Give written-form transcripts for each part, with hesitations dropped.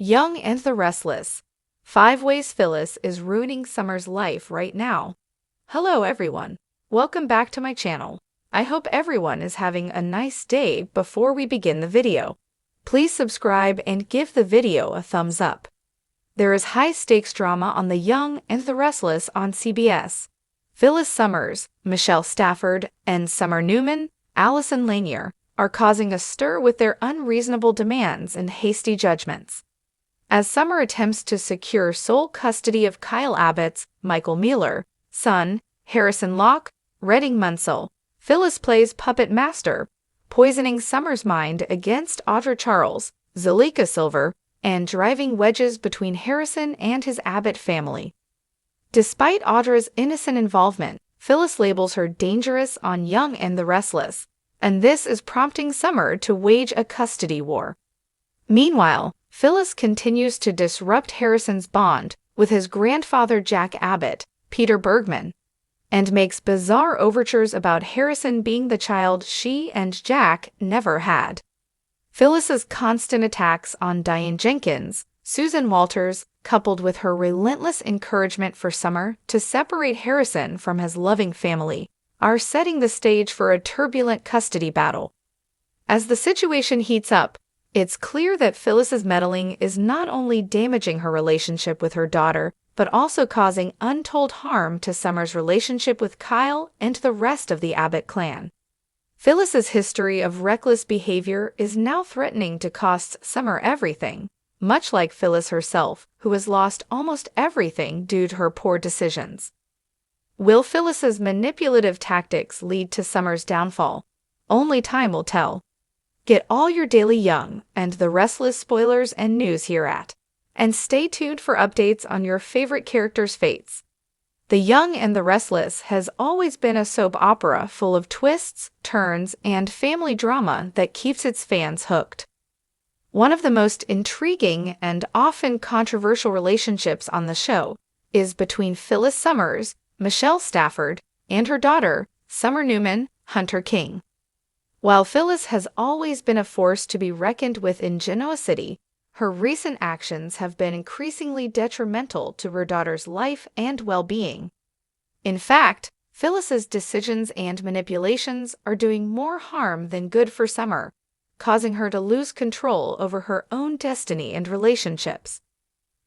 Young and the Restless. 5 ways Phyllis is ruining Summer's life right now. Hello everyone. Welcome back to my channel. I hope everyone is having a nice day. Before we begin the video, please subscribe and give the video a thumbs up. There is high-stakes drama on The Young and the Restless on CBS. Phyllis Summers, Michelle Stafford, and Summer Newman, Allison Lanier, are causing a stir with their unreasonable demands and hasty judgments. As Summer attempts to secure sole custody of Kyle Abbott's Michael Mueller, son, Harrison Locke, Redding Munsell, Phyllis plays puppet master, poisoning Summer's mind against Audra Charles, Zalika Silver, and driving wedges between Harrison and his Abbott family. Despite Audra's innocent involvement, Phyllis labels her dangerous on Young and the Restless, and this is prompting Summer to wage a custody war. Meanwhile, Phyllis continues to disrupt Harrison's bond with his grandfather Jack Abbott, Peter Bergman, and makes bizarre overtures about Harrison being the child she and Jack never had. Phyllis's constant attacks on Diane Jenkins, Susan Walters, coupled with her relentless encouragement for Summer to separate Harrison from his loving family, are setting the stage for a turbulent custody battle. As the situation heats up, it's clear that Phyllis's meddling is not only damaging her relationship with her daughter, but also causing untold harm to Summer's relationship with Kyle and the rest of the Abbott clan. Phyllis's history of reckless behavior is now threatening to cost Summer everything, much like Phyllis herself, who has lost almost everything due to her poor decisions. Will Phyllis's manipulative tactics lead to Summer's downfall? Only time will tell. Get all your daily Young and the Restless spoilers and news here and stay tuned for updates on your favorite characters' fates. The Young and the Restless has always been a soap opera full of twists, turns, and family drama that keeps its fans hooked. One of the most intriguing and often controversial relationships on the show is between Phyllis Summers, Michelle Stafford, and her daughter, Summer Newman, Hunter King. While Phyllis has always been a force to be reckoned with in Genoa City, her recent actions have been increasingly detrimental to her daughter's life and well-being. In fact, Phyllis's decisions and manipulations are doing more harm than good for Summer, causing her to lose control over her own destiny and relationships.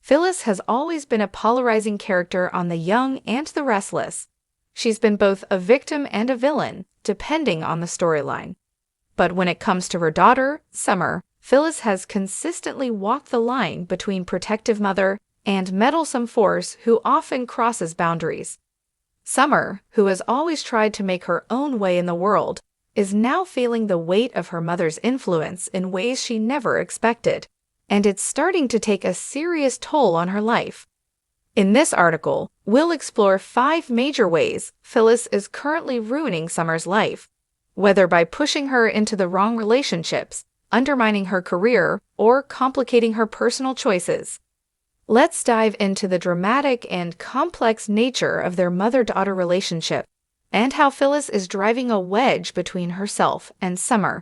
Phyllis has always been a polarizing character on The Young and the Restless. She's been both a victim and a villain, depending on the storyline. But when it comes to her daughter, Summer, Phyllis has consistently walked the line between protective mother and meddlesome force who often crosses boundaries. Summer, who has always tried to make her own way in the world, is now feeling the weight of her mother's influence in ways she never expected, and it's starting to take a serious toll on her life. In this article, we'll explore 5 major ways Phyllis is currently ruining Summer's life, whether by pushing her into the wrong relationships, undermining her career, or complicating her personal choices. Let's dive into the dramatic and complex nature of their mother-daughter relationship and how Phyllis is driving a wedge between herself and Summer.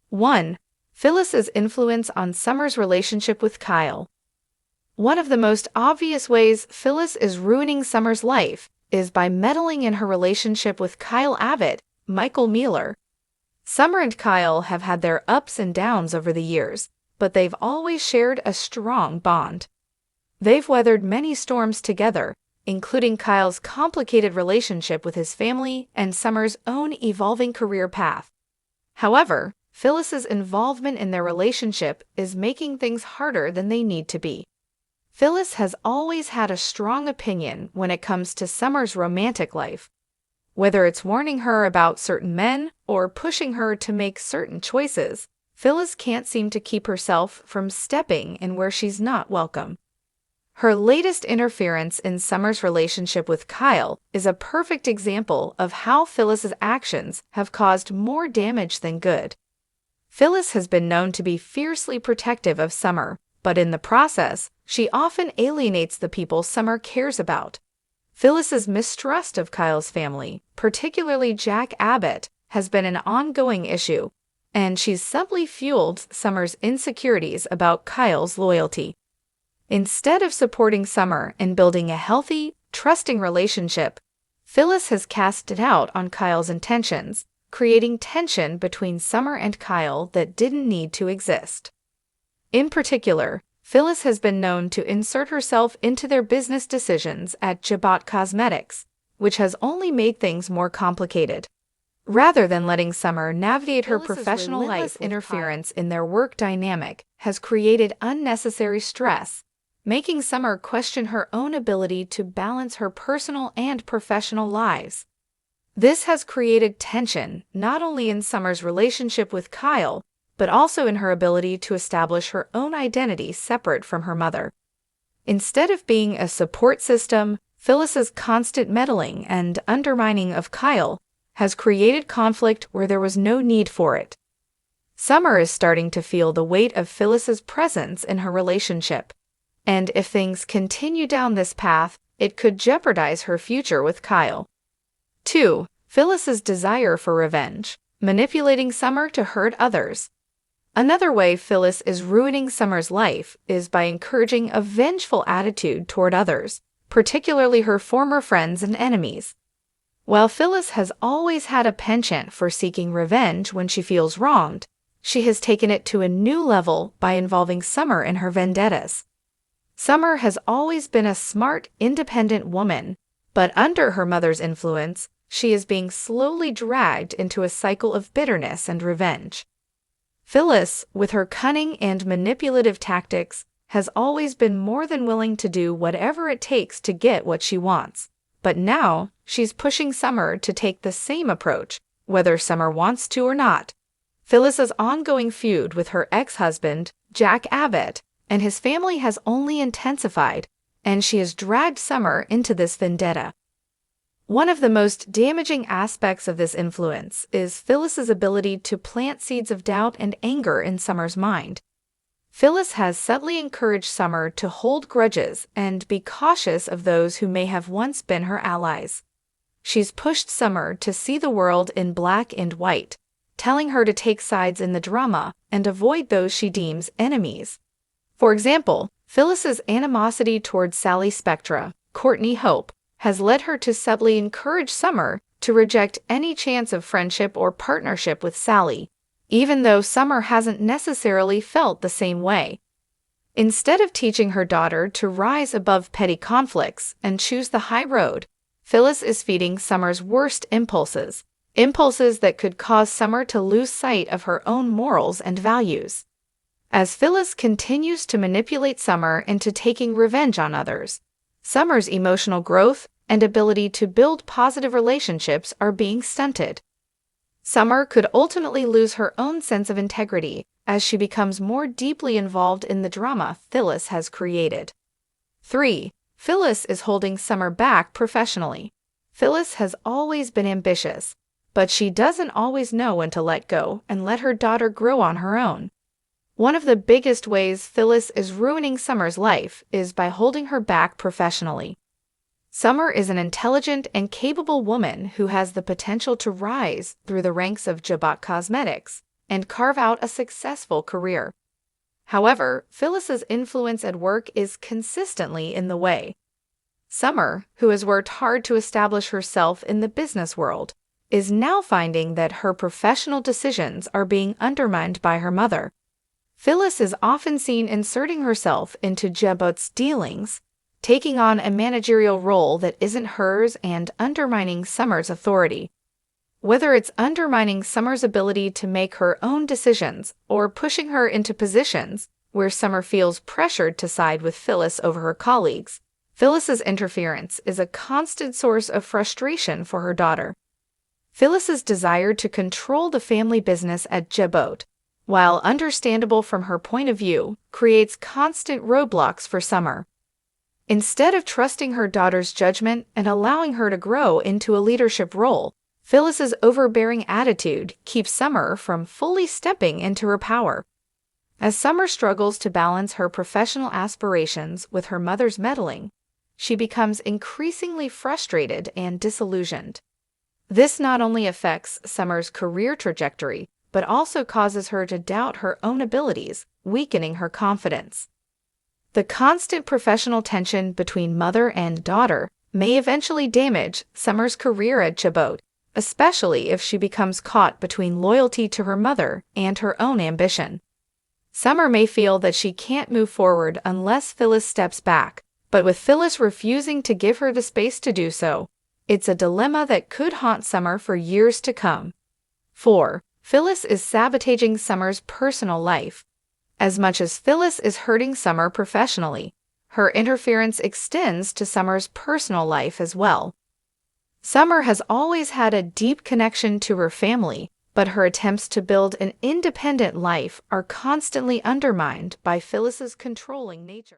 1. Phyllis's influence on Summer's relationship with Kyle. One of the most obvious ways Phyllis is ruining Summer's life is by meddling in her relationship with Kyle Abbott, Michael Mueller. Summer and Kyle have had their ups and downs over the years, but they've always shared a strong bond. They've weathered many storms together, including Kyle's complicated relationship with his family and Summer's own evolving career path. However, Phyllis's involvement in their relationship is making things harder than they need to be. Phyllis has always had a strong opinion when it comes to Summer's romantic life. Whether it's warning her about certain men or pushing her to make certain choices, Phyllis can't seem to keep herself from stepping in where she's not welcome. Her latest interference in Summer's relationship with Kyle is a perfect example of how Phyllis's actions have caused more damage than good. Phyllis has been known to be fiercely protective of Summer, but in the process, she often alienates the people Summer cares about. Phyllis's mistrust of Kyle's family, particularly Jack Abbott, has been an ongoing issue, and she's subtly fueled Summer's insecurities about Kyle's loyalty. Instead of supporting Summer and building a healthy, trusting relationship, Phyllis has cast it out on Kyle's intentions, creating tension between Summer and Kyle that didn't need to exist. In particular, Phyllis has been known to insert herself into their business decisions at Jabot Cosmetics, which has only made things more complicated. Rather than letting Summer navigate her professional life, interference in their work dynamic has created unnecessary stress, making Summer question her own ability to balance her personal and professional lives. This has created tension not only in Summer's relationship with Kyle, but also in her ability to establish her own identity separate from her mother. Instead of being a support system, Phyllis's constant meddling and undermining of Kyle has created conflict where there was no need for it. Summer is starting to feel the weight of Phyllis's presence in her relationship, and if things continue down this path, it could jeopardize her future with Kyle. 2. Phyllis's desire for revenge, manipulating Summer to hurt others. Another way Phyllis is ruining Summer's life is by encouraging a vengeful attitude toward others, particularly her former friends and enemies. While Phyllis has always had a penchant for seeking revenge when she feels wronged, she has taken it to a new level by involving Summer in her vendettas. Summer has always been a smart, independent woman, but under her mother's influence, she is being slowly dragged into a cycle of bitterness and revenge. Phyllis, with her cunning and manipulative tactics, has always been more than willing to do whatever it takes to get what she wants. But now, she's pushing Summer to take the same approach, whether Summer wants to or not. Phyllis's ongoing feud with her ex-husband, Jack Abbott, and his family has only intensified, and she has dragged Summer into this vendetta. One of the most damaging aspects of this influence is Phyllis's ability to plant seeds of doubt and anger in Summer's mind. Phyllis has subtly encouraged Summer to hold grudges and be cautious of those who may have once been her allies. She's pushed Summer to see the world in black and white, telling her to take sides in the drama and avoid those she deems enemies. For example, Phyllis's animosity towards Sally Spectra, Courtney Hope, has led her to subtly encourage Summer to reject any chance of friendship or partnership with Sally, even though Summer hasn't necessarily felt the same way. Instead of teaching her daughter to rise above petty conflicts and choose the high road, Phyllis is feeding Summer's worst impulses that could cause Summer to lose sight of her own morals and values. As Phyllis continues to manipulate Summer into taking revenge on others, Summer's emotional growth and ability to build positive relationships are being stunted. Summer could ultimately lose her own sense of integrity as she becomes more deeply involved in the drama Phyllis has created. 3. Phyllis is holding Summer back professionally. Phyllis has always been ambitious, but she doesn't always know when to let go and let her daughter grow on her own. One of the biggest ways Phyllis is ruining Summer's life is by holding her back professionally. Summer is an intelligent and capable woman who has the potential to rise through the ranks of Jabot Cosmetics and carve out a successful career. However, Phyllis's influence at work is consistently in the way. Summer, who has worked hard to establish herself in the business world, is now finding that her professional decisions are being undermined by her mother. Phyllis is often seen inserting herself into Jabot's dealings, taking on a managerial role that isn't hers and undermining Summer's authority. Whether it's undermining Summer's ability to make her own decisions or pushing her into positions where Summer feels pressured to side with Phyllis over her colleagues, Phyllis's interference is a constant source of frustration for her daughter. Phyllis's desire to control the family business at Jabot, while understandable from her point of view, creates constant roadblocks for Summer. Instead of trusting her daughter's judgment and allowing her to grow into a leadership role, Phyllis's overbearing attitude keeps Summer from fully stepping into her power. As Summer struggles to balance her professional aspirations with her mother's meddling, she becomes increasingly frustrated and disillusioned. This not only affects Summer's career trajectory, but also causes her to doubt her own abilities, weakening her confidence. The constant professional tension between mother and daughter may eventually damage Summer's career at Chabot, especially if she becomes caught between loyalty to her mother and her own ambition. Summer may feel that she can't move forward unless Phyllis steps back, but with Phyllis refusing to give her the space to do so, it's a dilemma that could haunt Summer for years to come. 4. Phyllis is sabotaging Summer's personal life. As much as Phyllis is hurting Summer professionally, her interference extends to Summer's personal life as well. Summer has always had a deep connection to her family, but her attempts to build an independent life are constantly undermined by Phyllis's controlling nature.